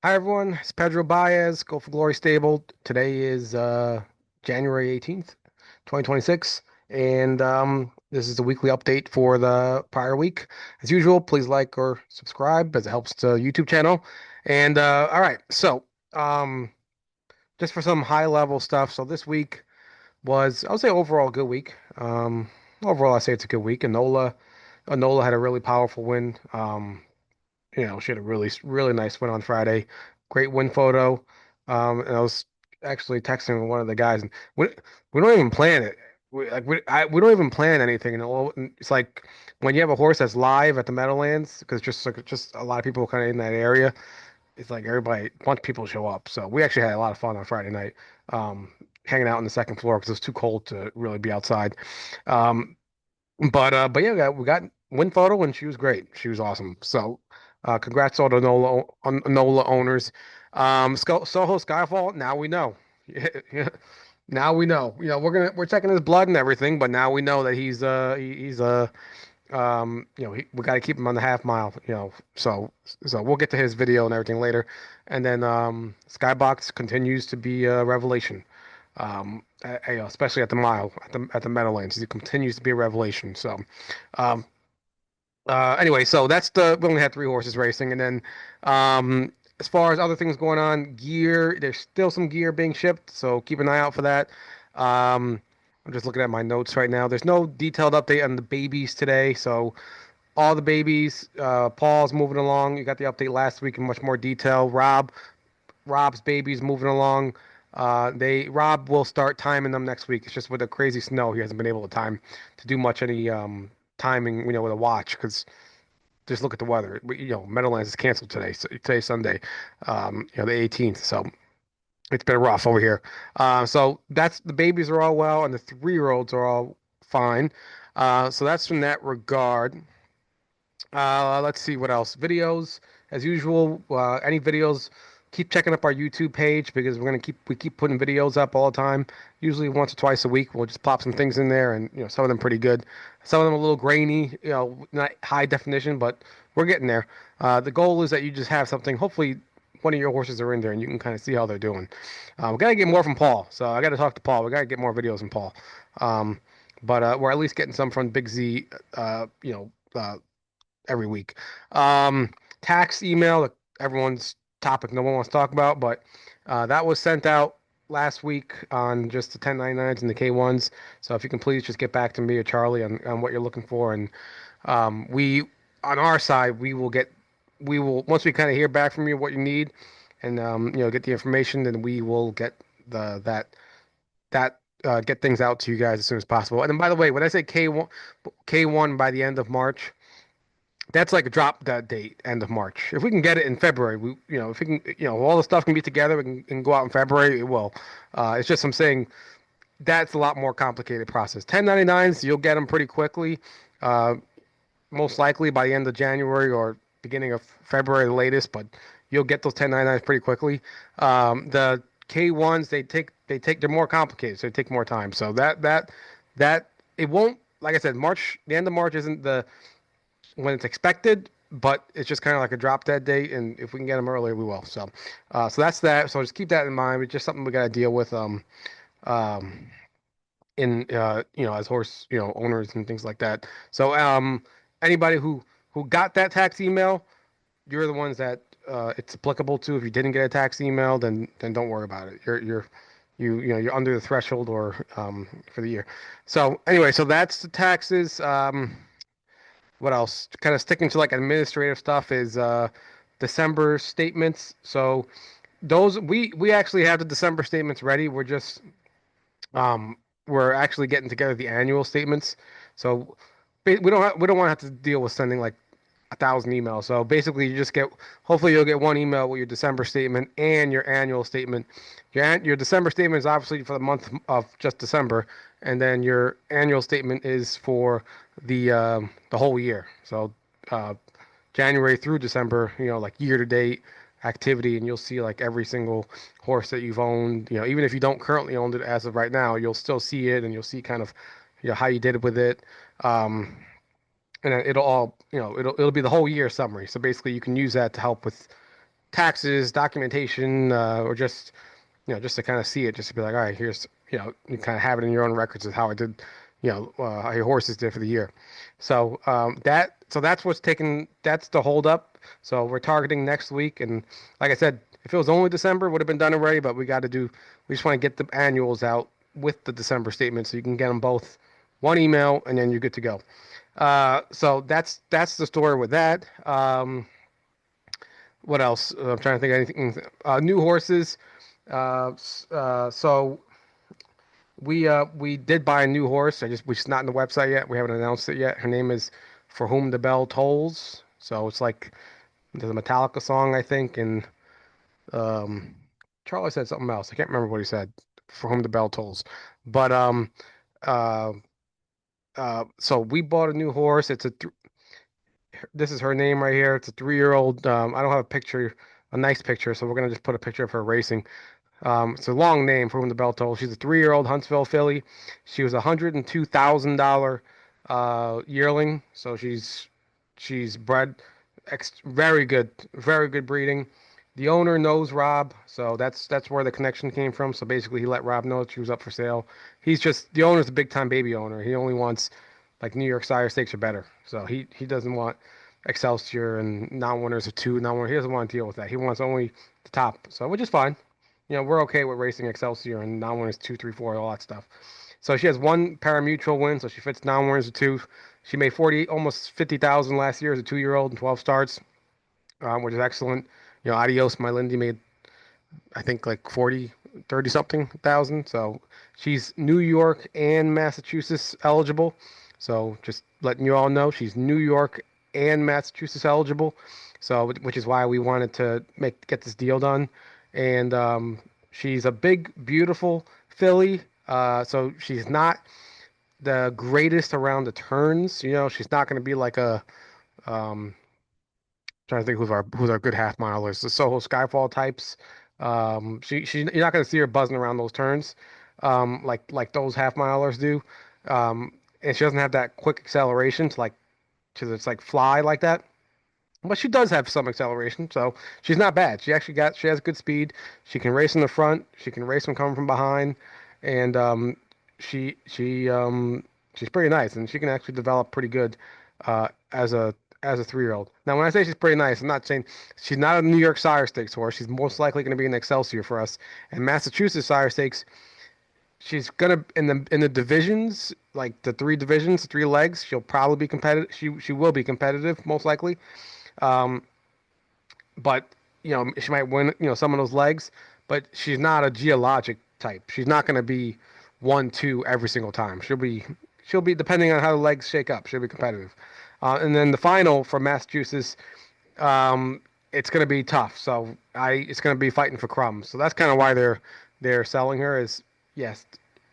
Hi everyone, it's Pedro Baez, Go for Glory Stable. Today is January 18th, 2026, and this is the weekly update for the prior week. As usual, please like or subscribe as it helps the YouTube channel. And all right, so um, just for some high level stuff. So this week was, I would say, overall good week. Overall, I say it's a good week. Enola had a really powerful win. She had a really nice win on Friday. Great win photo. And I was actually texting one of the guys, and we don't even plan it. We don't even plan anything. And it's like when you have a horse that's live at the Meadowlands, because just a lot of people kind of in that area. It's like everybody, a bunch of people show up. So we actually had a lot of fun on Friday night, hanging out on the second floor because it was too cold to really be outside. Um, but yeah, we got win photo and she was great. She was awesome. So congrats to all the NOLA owners. Soho Skyfall. Now we know. Now we know. We're checking his blood and everything, but now we know that we got to keep him on the half mile. So we'll get to his video and everything later, and then Skybox continues to be a revelation. Especially at the mile at the Meadowlands, he continues to be a revelation. So, um, anyway, so we only had three horses racing, and then as far as other things going on, gear, there's still some gear being shipped, so keep an eye out for that. Um, I'm just looking at my notes right now. There's no detailed update on the babies today, so all the babies, Paul's moving along. You got the update last week in much more detail. Rob's baby's moving along. Rob will start timing them next week. It's just with the crazy snow, he hasn't been able to do much any timing, with a watch because just look at the weather. Meadowlands is canceled today. So today's Sunday, the 18th. So it's been rough over here. So that's the babies are all well, and the 3-year-olds are all fine. So that's from that regard. Let's see what else. Videos, as usual. Any videos, keep checking up our YouTube page because we keep putting videos up all the time. Usually once or twice a week, we'll just pop some things in there, and some of them pretty good. Some of them a little grainy, not high definition, but we're getting there. The goal is that you just have something. Hopefully, one of your horses are in there, and you can kind of see how they're doing. We gotta get more from Paul, so I gotta talk to Paul. We gotta get more videos from Paul. Um, but we're at least getting some from Big Z. Every week. Um, Tax email, everyone's topic no one wants to talk about, but that was sent out last week on just the 1099s and the K1s. So if you can please just get back to me or Charlie on what you're looking for, and we on our side we will once we kind of hear back from you what you need, and get the information, then we will get the that get things out to you guys as soon as possible. And then by the way, when I say K1 by the end of March. That's like a drop that date, end of March. If we can get it in February, if we can, all the stuff can be together and go out in February, it will. It's just I'm saying that's a lot more complicated process. 1099s, you'll get them pretty quickly, uh, most likely by the end of January or beginning of February, the latest. But you'll get those 1099s pretty quickly. The K1s, they're more complicated, so they take more time. So that it won't. Like I said, the end of March isn't the when it's expected, but it's just kind of like a drop dead date, and if we can get them earlier, we will. So that's that. So just keep that in mind. It's just something we got to deal with, um, in as horse owners and things like that. So anybody who got that tax email, you're the ones that it's applicable to. If you didn't get a tax email, then don't worry about it. You're under the threshold or for the year. So anyway, so that's the taxes. What else? Kind of sticking to like administrative stuff is December statements. So those we actually have the December statements ready. Um we're actually getting together the annual statements. So we don't want to have to deal with sending like 1,000 emails. So basically, hopefully you'll get one email with your December statement and your annual statement. Your December statement is obviously for the month of just December, and then your annual statement is for the whole year. So uh, January through December, like year to date activity, and you'll see like every single horse that you've owned. Even if you don't currently own it as of right now, you'll still see it, and you'll see kind of how you did with it. Um, and then it'll be the whole year summary. So basically, you can use that to help with taxes, documentation, or just just to kind of see it, just to be like, all right, here's you kind of have it in your own records of how I did, how your horses did for the year. So that's what's taking that's the hold up. So we're targeting next week, and like I said, if it was only December, it would have been done already. But we just want to get the annuals out with the December statement, so you can get them both one email, and then you're good to go. So that's the story with that. What else? I'm trying to think of anything. New horses. So we did buy a new horse. We're just not in the website yet. We haven't announced it yet. Her name is For Whom the Bell Tolls. So it's like there's a Metallica song, I think, and um, Charlie said something else. I can't remember what he said. For Whom the Bell Tolls. But uh, so we bought a new horse. This is her name right here. It's a 3-year-old. I don't have a picture, a nice picture, so we're gonna just put a picture of her racing. It's a long name for whom the bell tolls. She's a 3-year-old Huntsville filly. She was $102,000 yearling, so she's bred very good breeding. The owner knows Rob, so that's where the connection came from. So basically, he let Rob know that she was up for sale. The owner's a big time baby owner. He only wants like New York Sire Stakes or better. So he doesn't want Excelsior and non-winners of two, non-winner. He doesn't want to deal with that. He wants only the top. So which is fine. We're okay with racing Excelsior and non-winners two, three, four, all that stuff. So she has one pari-mutuel win, so she fits non-winners of two. She made almost 50,000 last year as a 2-year-old and 12 starts, which is excellent. Adios, my Lindy made I think like 40, 30 something thousand. So she's New York and Massachusetts eligible. So just letting you all know, she's New York and Massachusetts eligible. So which is why we wanted to get this deal done. And she's a big, beautiful filly. So she's not the greatest around the turns. She's not going to be like a trying to think who's our good half milers. The Soho Skyfall types. You're not going to see her buzzing around those turns, like those half milers do. And she doesn't have that quick acceleration to just like fly like that. But she does have some acceleration, so she's not bad. She has good speed. She can race in the front. She can race when coming from behind, and she's pretty nice, and she can actually develop pretty good uh, as a 3-year-old. Now, when I say she's pretty nice, I'm not saying she's not a New York Sire Stakes horse. She's most likely going to be an Excelsior for us, and Massachusetts Sire Stakes. She's gonna in the divisions, like the three divisions, three legs. She'll probably be competitive. She will be competitive, most likely. Um, but she might win some of those legs, but she's not a geologic type. She's not going to be 1-2 every single time. She'll be depending on how the legs shake up. She'll be competitive. And then the final for Massachusetts, it's going to be tough. So it's going to be fighting for crumbs. So that's kind of why they're selling her. Is yes,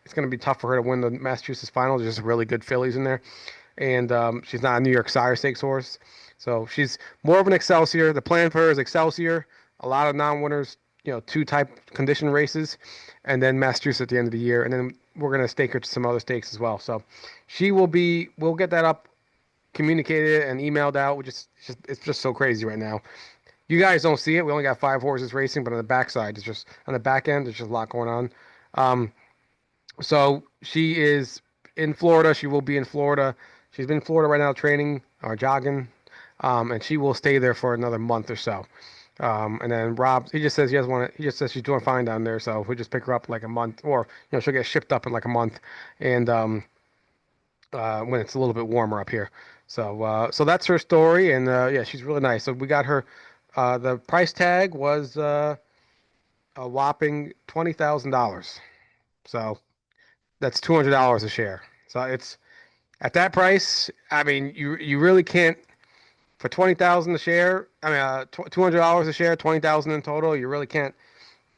it's going to be tough for her to win the Massachusetts final. There's just really good fillies in there, and she's not a New York Sire Stakes horse. So she's more of an Excelsior. The plan for her is Excelsior, a lot of non-winners, two type condition races, and then Massachusetts at the end of the year. And then we're going to stake her to some other stakes as well. So we'll get that up, communicated and emailed out, it's just so crazy right now. You guys don't see it. We only got 5 horses racing, but on the backside, on the back end, there's just a lot going on. So she is in Florida. She will be in Florida. She's been in Florida right now training or jogging, and she will stay there for another month or so. And then Rob, he just says he doesn't want to. He just says she's doing fine down there, so we'll just pick her up like a month, or she'll get shipped up in like a month, and when it's a little bit warmer up here. So that's her story, and yeah, she's really nice. So we got her. The price tag was a whopping $20,000. So that's $200 a share. So it's at that price. I mean, you really can't for 20,000 a share. I mean, $200 a share, 20,000 in total. You really can't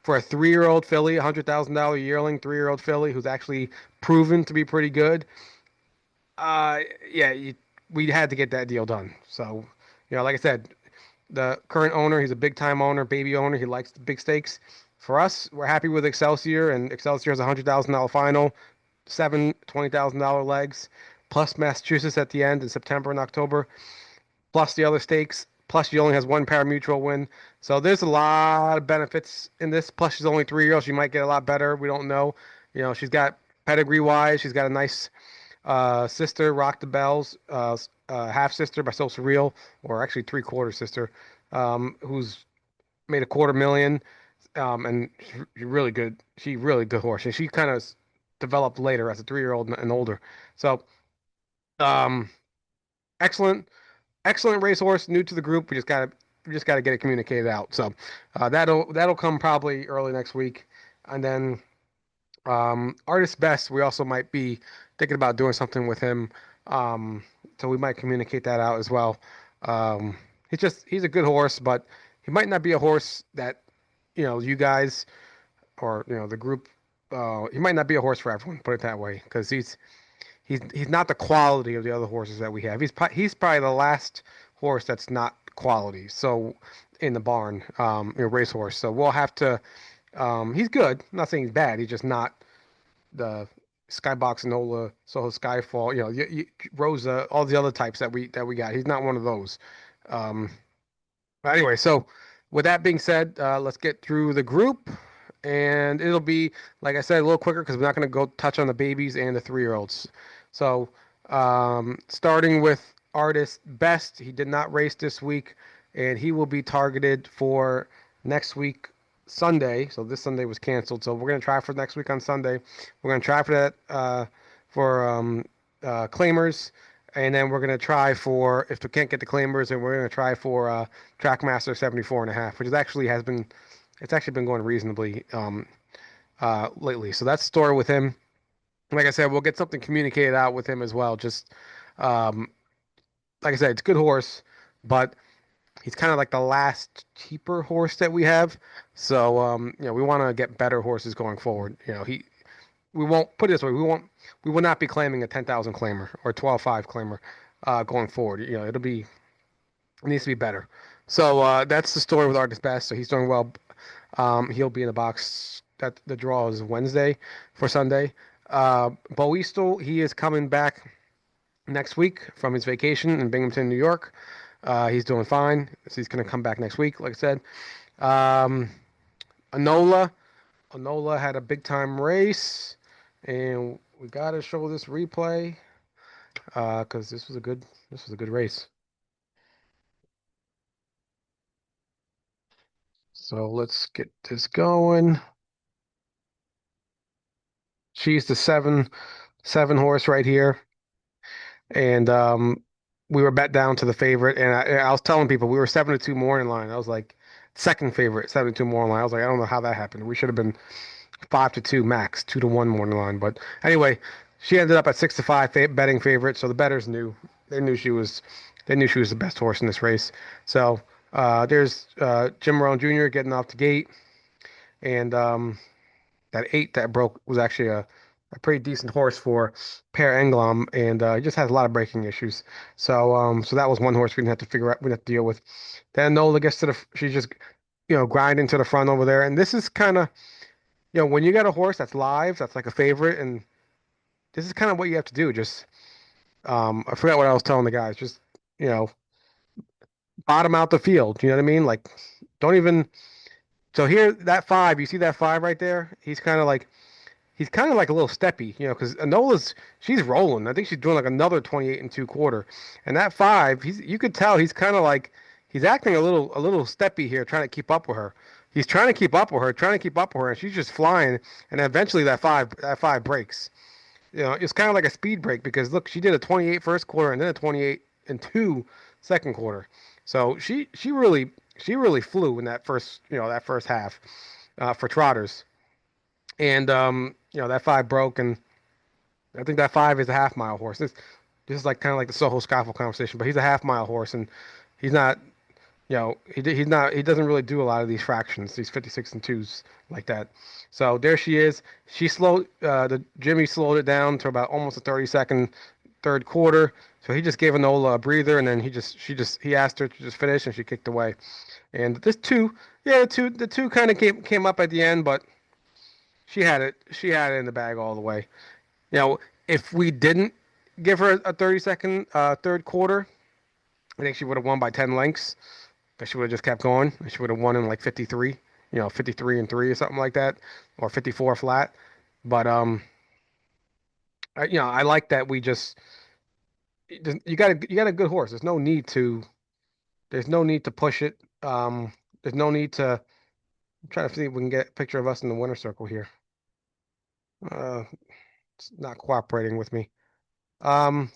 for a 3-year-old filly, $100,000 yearling, 3-year-old filly who's actually proven to be pretty good. Yeah, we had to get that deal done. So, like I said, the current owner, he's a big time owner, baby owner. He likes the big stakes. For us, we're happy with Excelsior, and Excelsior has a $100,000 final, 7 $20,000 legs, plus Massachusetts at the end in September and October, plus the other stakes, Plus, she only has one pari-mutuel win. So there's a lot of benefits in this. Plus, she's only 3 years. She might get a lot better. We don't know. She's got pedigree-wise, she's got a nice sister, Rock the Bells, half sister by So Surreal, or actually three-quarter sister, who's made a 250,000, and she's really good. She really good horse, and she kind of developed later as a 3-year-old and older. So, um, excellent, excellent racehorse, new to the group. We just gotta get it communicated out. So, that'll come probably early next week, and then Artist Best, we also might be thinking about doing something with him. Um, so we might communicate that out as well. Um, he's a good horse, but he might not be a horse that, you guys or, the group, he might not be a horse for everyone, put it that way, because he's not the quality of the other horses that we have. He's probably the last horse that's not quality. So in the barn, racehorse. So we'll have to. He's good. I'm not saying he's bad. He's just not the Skybox, Nola, Soho Skyfall, Rosa, all the other types that we got. He's not one of those. Um, but anyway, so with that being said, let's get through the group, and it'll be, like I said, a little quicker because we're not going to go touch on the babies and the 3-year-olds. So, starting with Artist Best, he did not race this week, and he will be targeted for next week Sunday. So this Sunday was canceled. So we're going to try for next week on Sunday. We're going to try for that for claimers. And then we're going to try for, if we can't get the claimers, and we're going to try for Trackmaster 74.5, which it's actually been going reasonably lately. So that's the story with him. Like I said, we'll get something communicated out with him as well. Just um, like I said, it's a good horse, but he's kind of like the last cheaper horse that we have. So we want to get better horses going forward. We won't put it this way. We will not be claiming a 10,000 claimer or 12.5 claimer going forward. It needs to be better. So that's the story with Artist Best. So he's doing well. He'll be in the box. That the draw is Wednesday for Sunday. Boistel, he is coming back next week from his vacation in Binghamton, New York. He's doing fine. So he's going to come back next week, like I said. Um, Anola. Anola had a big time race, and we got to show this replay because this was a good race. So let's get this going. She's the seven horse right here, and we were bet down to the favorite, and I was telling people we were 7-2 more in line. I was like second favorite, 7-2 more in line. I was like, I don't know how that happened. We should have been 5-2 max, 2-1 more in line. But anyway, she ended up at 6-5 betting favorite, so the bettors knew they knew she was the best horse in this race. So there's Jim Rohn Jr. getting off the gate, and that 8 that broke was actually a pretty decent horse for Per Engblom, and he just has a lot of breaking issues. So that was one horse we didn't have to figure out, we didn't have to deal with. Then Nola gets to she's just grinding to the front over there, and this is kind of when you got a horse that's live, that's like a favorite, and this is kind of what you have to do. Just I forgot what I was telling the guys. Just you know, bottom out the field. You know what I mean? Like, don't even. So here, that 5, you see that 5 right there? He's kind of like a little steppy, because Anola's she's rolling. I think she's doing like another 28 and 2/4. And that 5, you could tell he's kind of like he's acting a little steppy here, trying to keep up with her. He's trying to keep up with her, trying to keep up with her, and she's just flying. And eventually that 5 breaks. It's kind of like a speed break because look, she did a 28 first quarter and then a 28 and 2 second quarter. So she really flew in that first half for trotters. And that 5 broke, and I think that 5 is a half mile horse. This is like kind of like the Soho Scoffle conversation, but he's a half mile horse, and he's not. He's not. He doesn't really do a lot of these fractions, these 56 and twos like that. So there she is. She slowed. The Jimmy slowed it down to about almost a 30-second third quarter. So he just gave Enola a breather, and then he asked her to just finish, and she kicked away. And this two, yeah, the two kind of came up at the end, but she had it in the bag all the way. You know, if we didn't give her a 30-second third quarter, I think she would have won by 10 lengths. But she would have just kept going. She would have won in like 53, 53 and 3 or something like that, or 54 flat. But I like that we just you got a good horse. There's no need to push it. There's no need to. I'm trying to see if we can get a picture of us in the winner circle here. Uh, it's not cooperating with me. Um,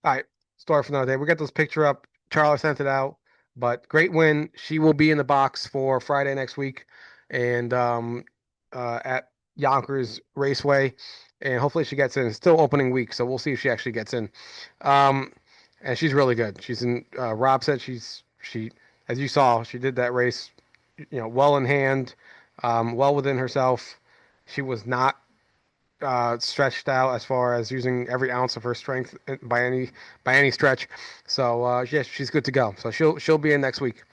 all right, story for another day. We got this picture up. Charlie sent it out, but great win. She will be in the box for Friday next week, and at Yonkers Raceway, and hopefully she gets in. It's still opening week, so we'll see if she actually gets in. Um, and she's really good. She's in. Rob said she, as you saw, she did that race, well in hand, well within herself. She was not stretched out as far as using every ounce of her strength by any stretch. So yeah, she's good to go. So she'll be in next week.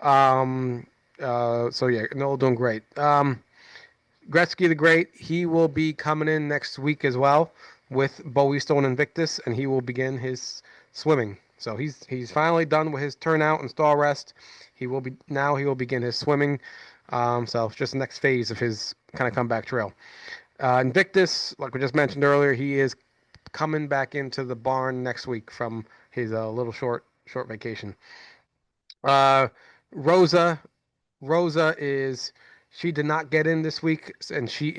Um, so yeah, Noel doing great. Gretzky the Great, he will be coming in next week as well with Bowie Stone Invictus, and he will begin his swimming. So he's finally done with his turnout and stall rest. He will begin his swimming. So it's just the next phase of his kind of comeback trail. Invictus, like we just mentioned earlier, he is coming back into the barn next week from his little short vacation. Uh, Rosa, Rosa is she did not get in this week, and she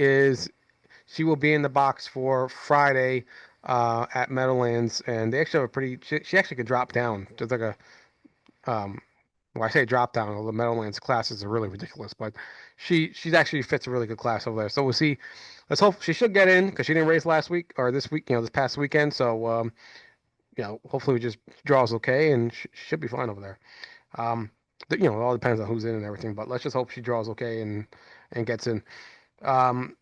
will be in the box for Friday at Meadowlands, and they actually have a pretty. She actually could drop down. There's like a um, well, I say drop down. Although the Meadowlands classes are really ridiculous, but she's actually fits a really good class over there. So we'll see. Let's hope she should get in because she didn't race last week or this week. This past weekend. So hopefully we just draws okay and should be fine over there. Um, it all depends on who's in and everything, but let's just hope she draws okay and gets in. Um,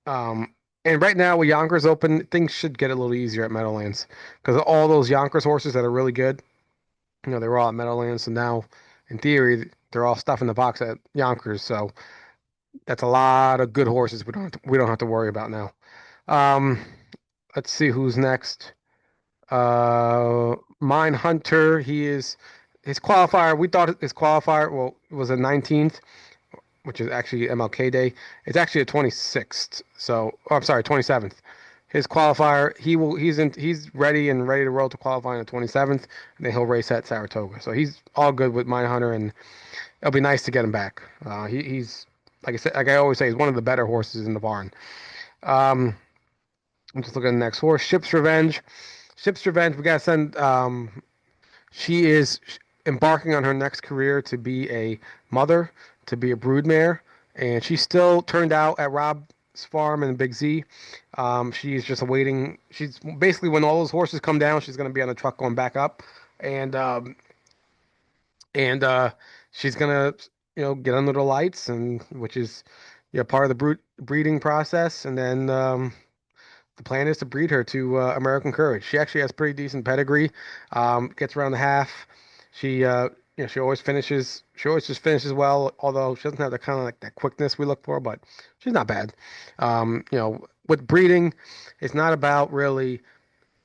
um, and right now with Yonkers open, things should get a little easier at Meadowlands because all those Yonkers horses that are really good, they were all at Meadowlands, so now in theory they're all stuff in the box at Yonkers. So that's a lot of good horses we don't have to worry about now. Um, let's see who's next. Mine Hunter, he is his qualifier. We thought his qualifier, well, it was a 19th, which is actually MLK Day. It's actually a 26th. So, oh, I'm sorry, 27th. His qualifier, he's ready to roll to qualify on the 27th, and then he'll race at Saratoga. So he's all good with Mine Hunter, and it'll be nice to get him back. He's like I said, like I always say, he's one of the better horses in the barn. Um, I'm just looking at the next horse, Ship's Revenge. Ship's Revenge. We gotta send. She is embarking on her next career to be a mother, to be a broodmare, and she's still turned out at Rob's farm in Big Z. She's just awaiting. She's basically when all those horses come down, she's gonna be on a truck going back up, and and she's gonna get under the lights, and which is part of the breeding process, and then the plan is to breed her to American Courage. She actually has pretty decent pedigree. Gets around the half. She she always finishes. She always just finishes well, although she doesn't have the kind of like that quickness we look for, but she's not bad. With breeding, it's not about really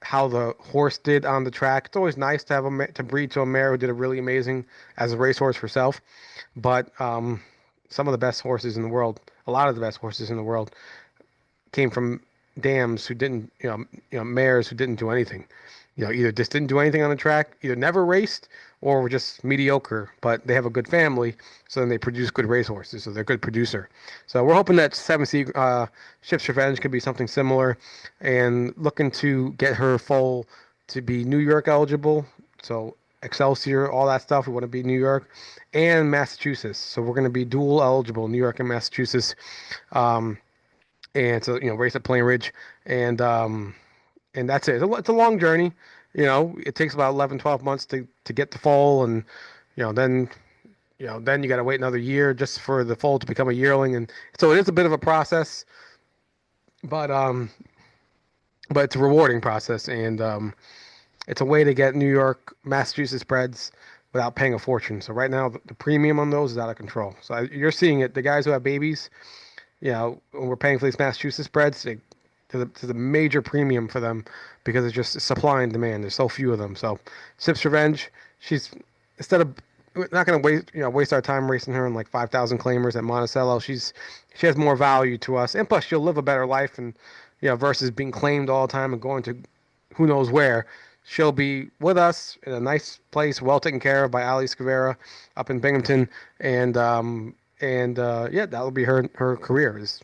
how the horse did on the track. It's always nice to have to breed to a mare who did a really amazing as a racehorse herself. But some of the best horses in the world, a lot of the best horses in the world, came from dams who didn't, mares who didn't do anything. Either just didn't do anything on the track, either never raced, or were just mediocre. But they have a good family, so then they produce good racehorses. So they're a good producer. So we're hoping that Seven Sea Ship's Revenge could be something similar, and looking to get her foal to be New York eligible. So Excelsior, all that stuff. We want to be New York and Massachusetts. So we're going to be dual eligible, New York and Massachusetts. And so race at Plain Ridge, and that's it. It's a long journey. It takes about 11, 12 months to get the foal, and then then you got to wait another year just for the foal to become a yearling, and so it is a bit of a process, but it's a rewarding process, and it's a way to get New York, Massachusetts breds without paying a fortune. So right now the premium on those is out of control. So you're seeing it. The guys who have babies, when we're paying for these Massachusetts breds, there's a major premium for them because it's just supply and demand. There's so few of them. So Sips Revenge, she's instead of we're not going to waste our time racing her in like 5,000 claimers at Monticello. She has more value to us, and plus she'll live a better life, and versus being claimed all the time and going to who knows where. She'll be with us in a nice place, well taken care of by Ali Scavera up in Binghamton, and yeah, that'll be her career is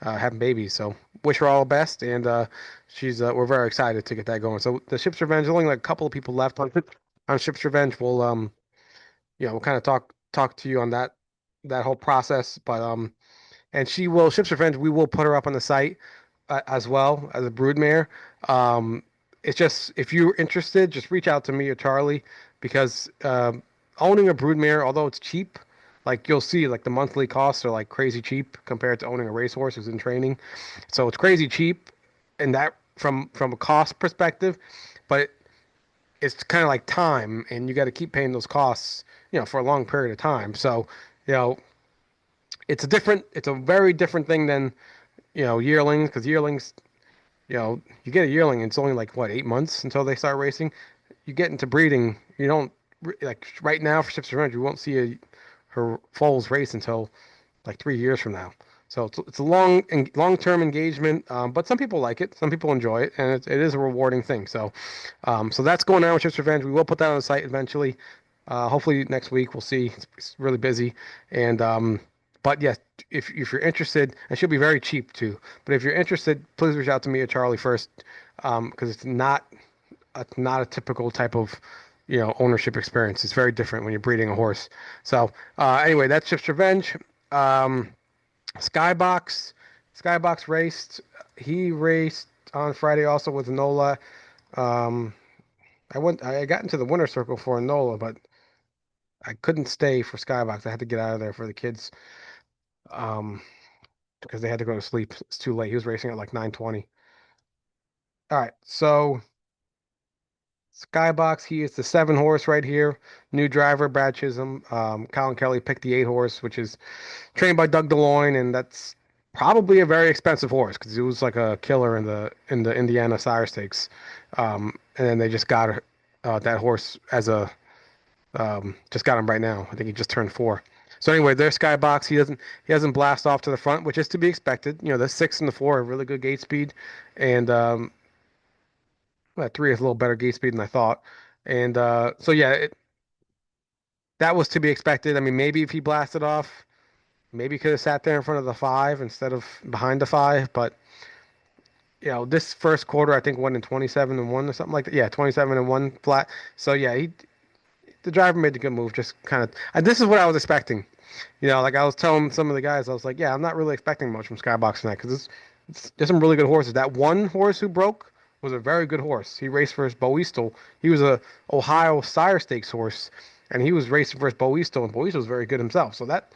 having babies. So wish her all the best, and she's we're very excited to get that going. So the Ship's Revenge, there's only like a couple of people left on Ship's Revenge. We'll kind of talk to you on that whole process, but and she will Ship's Revenge. We will put her up on the site as well as a broodmare. Um, it's just if you're interested, just reach out to me or Charlie because owning a broodmare, although it's cheap, like you'll see, like the monthly costs are like crazy cheap compared to owning a racehorse who's in training. So it's crazy cheap, and that from a cost perspective, but it's kind of like time, and you got to keep paying those costs, for a long period of time. So, you know, it's a very different thing than yearlings because yearlings, you get a yearling and it's only like what 8 months until they start racing. You get into breeding, you don't like right now for Ships Revenge, you won't see her foals race until like 3 years from now. So it's a long term engagement, but some people like it, some people enjoy it, and it is a rewarding thing. So that's going on with Chips Revenge. We will put that on the site eventually. Hopefully next week we'll see. It's really busy, and but yes, if you're interested, and she'll be very cheap too. But if you're interested, please reach out to me or Charlie first, because it's not a typical type of ownership experience. It's very different when you're breeding a horse. So anyway, that's Chips Revenge. Um, Skybox, Skybox raced. He raced on Friday also with Nola. Um, I got into the winner circle for Nola, but I couldn't stay for Skybox. I had to get out of there for the kids, um, because they had to go to sleep. It's too late. He was racing at like 9:20. All right, so Skybox. He is the 7 horse right here. New driver, Brad Chisholm. Colin Kelly picked the 8 horse, which is trained by Doug DeLoyne, and that's probably a very expensive horse because it was like a killer in the Indiana Sire Stakes. And then they just got that horse as a just got him right now. I think he just turned 4. So anyway, there's Skybox. He doesn't blast off to the front, which is to be expected. The 6 and the 4 have really good gate speed, and that 3 is a little better gate speed than I thought. And so yeah, that was to be expected. I mean, maybe if he blasted off. Maybe could have sat there in front of the 5 instead of behind the 5, but this first quarter I think went in 27-1 or something like that. Yeah, 27-1 flat. So yeah, the driver made the good move. Just kind of, and this is what I was expecting. Like I was telling some of the guys, I was like, yeah, I'm not really expecting much from Skybox tonight because there's some really good horses. That one horse who broke was a very good horse. He raced versus Boistel. He was a Ohio Sire Stakes horse, and he was racing versus Boistel, and Boistel was very good himself. So that,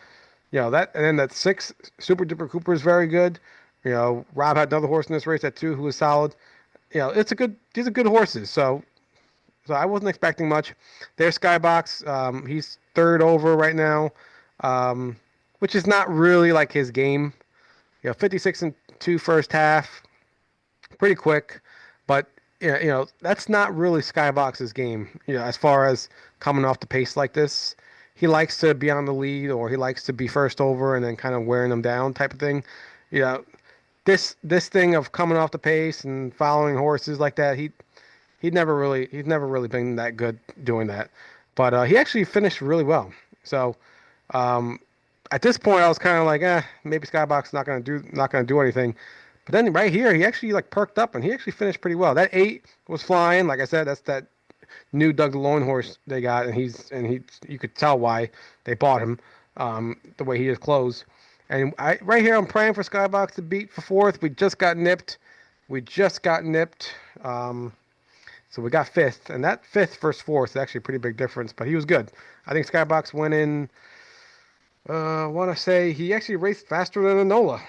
and then that 6 Super Duper Cooper is very good. Rob had another horse in this race at 2 who was solid. These are good horses. So I wasn't expecting much. There's Skybox. He's third over right now, which is not really like his game. 56 and 2 first half, pretty quick, but that's not really Skybox's game. As far as coming off the pace like this, he likes to be on the lead or he likes to be first over and then kind of wearing them down type of thing. You know, this thing of coming off the pace and following horses like that, he's never really been that good doing that. But he actually finished really well. So um, at this point, I was kind of like, maybe Skybox not gonna do anything. But then right here, he actually like perked up and he actually finished pretty well. That 8 was flying. Like I said, that's that new Doug Loin horse they got, and you could tell why they bought him, the way he is closed. And right here, I'm praying for Skybox to beat for 4th. We just got nipped. We just got nipped. So we got 5th, and that 5th versus 4th is actually a pretty big difference. But he was good. I think Skybox went in. I want to say he actually raced faster than Enola.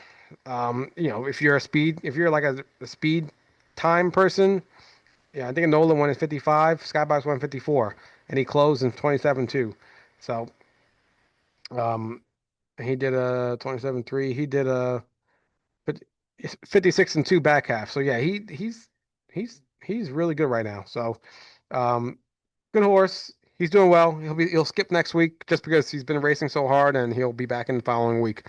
If you're like a speed time person, yeah, I think Nolan won in 55, Skybox won in 54, and he closed in 27 too. So, um, he did a 27-3. He did a, but 56 and 2 back half. So yeah, he's really good right now. So um good horse. He's doing well. He'll skip next week just because he's been racing so hard, and he'll be back in the following week.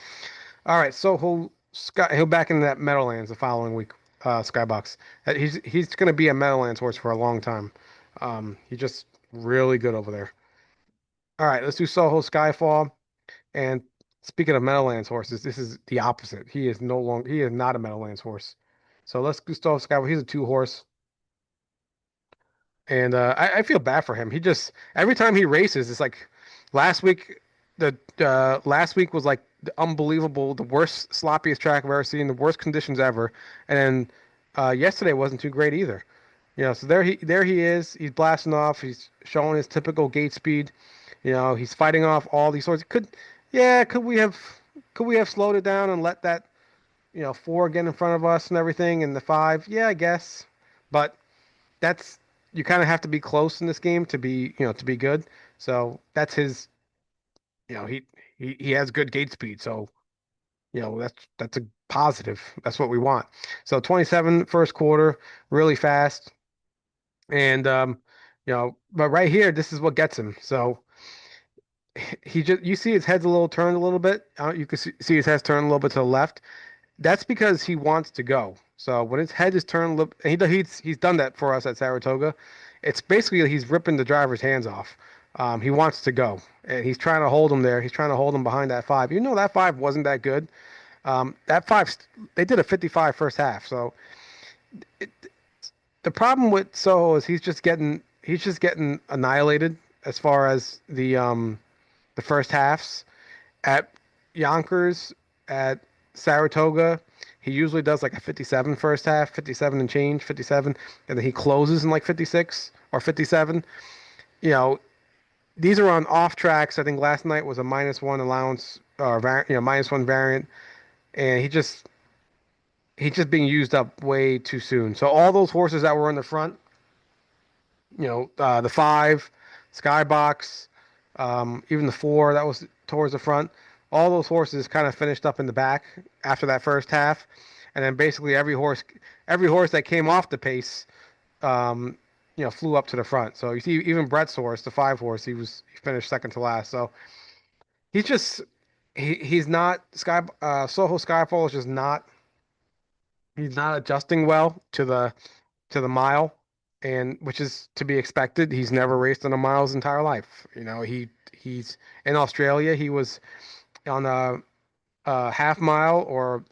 All right, so he'll back in that Meadowlands the following week, Skybox. He's going to be a Meadowlands horse for a long time. He's just really good over there. All right, let's do Soho Skyfall. And speaking of Meadowlands horses, this is the opposite. He is not a Meadowlands horse. So let's do Soho Skyfall. He's a two horse, and I feel bad for him. He just every time he races, it's like last week. The last week was like unbelievable, the worst, sloppiest track I've ever seen, the worst conditions ever, and then yesterday wasn't too great either. So there he is. He's blasting off. He's showing his typical gate speed. He's fighting off all these sorts. Yeah, could we have slowed it down and let that four get in front of us and everything, and the five? Yeah, I guess, but that's you kind of have to be close in this game to be good. So that's his. He has good gate speed, so that's a positive. That's what we want. So 27 first quarter, really fast, and but right here, this is what gets him. So you see his head's a little turned a little bit. You can see his head's turned a little bit to the left. That's because he wants to go. So when his head is turned, and he's done that for us at Saratoga. It's basically he's ripping the driver's hands off. He wants to go, and he's trying to hold him there. He's trying to hold him behind that five. That five wasn't that good. That five, they did a 55 first half. So it, the problem with Soho is he's just getting annihilated as far as the first halves at Yonkers, at Saratoga. He usually does like a 57 first half, 57 and change, 57, and then he closes in like 56 or 57. You know, these are on off tracks. I think last night was a -1 allowance or -1 variant, and he's just being used up way too soon. So all those horses that were in the front, the five, Skybox, even the four that was towards the front, all those horses kind of finished up in the back after that first half, and then basically every horse that came off the pace, um, flew up to the front. So you see, even Brett's horse, the five horse, he finished second to last. So he's just he's not Soho Skyfall is just not he's not adjusting well to the mile, and which is to be expected. He's never raced on a mile his entire life. He's in Australia. He was on a half mile or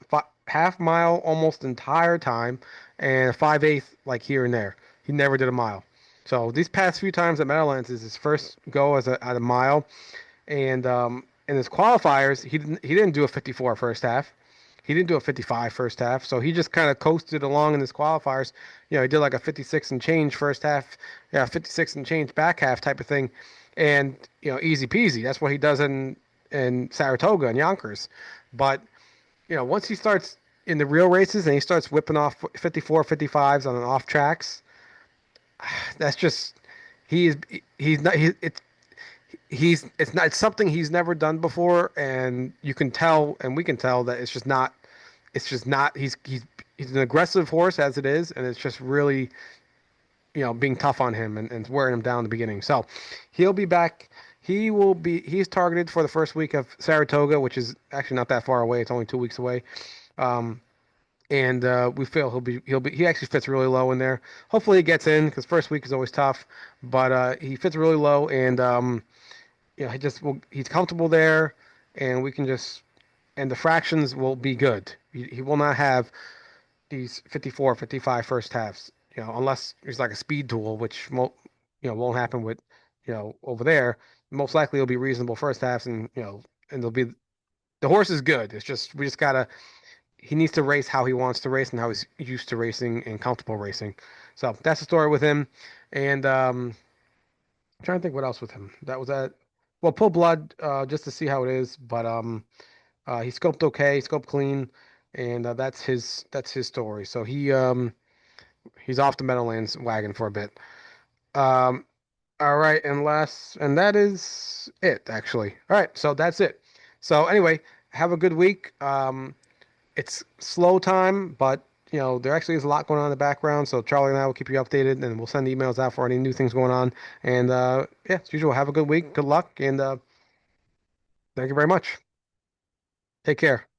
half mile almost entire time, and a 5/8 like here and there. He never did a mile. So these past few times at Meadowlands is his first go at a mile, and in his qualifiers he didn't do a 54 first half. He didn't do a 55 first half, so he just kind of coasted along in his qualifiers. He did like a 56 and change first half, yeah, 56 and change back half type of thing, and easy peasy. That's what he does in Saratoga and Yonkers. But once he starts in the real races and he starts whipping off 54, 55s on an off tracks, that's just he's he's not it's something he's never done before, and you can tell, and we can tell that it's just not he's an aggressive horse as it is, and it's just really being tough on him and wearing him down in the beginning. So he'll be back. He's targeted for the first week of Saratoga, which is actually not that far away. It's only 2 weeks away. Um, and we feel he actually fits really low in there. Hopefully he gets in because first week is always tough, but he fits really low, and he's comfortable there, and we can just and the fractions will be good. He will not have these 54, 55 first halves, unless he's like a speed tool, which won't happen with over there. Most likely it'll be reasonable first halves, and they'll be the horse is good. It's just we just gotta he needs to race how he wants to race and how he's used to racing and comfortable racing. So that's the story with him. And I'm trying to think what else with him. That was that. Well, pull blood just to see how it is, but he scoped okay, scoped clean, and that's his story. So he's off the Meadowlands wagon for a bit. Um, all right, and that is it actually. All right, so that's it. So anyway, have a good week. it's slow time, but there actually is a lot going on in the background. So Charlie and I will keep you updated, and we'll send emails out for any new things going on. And yeah, as usual, have a good week, good luck, and thank you very much. Take care.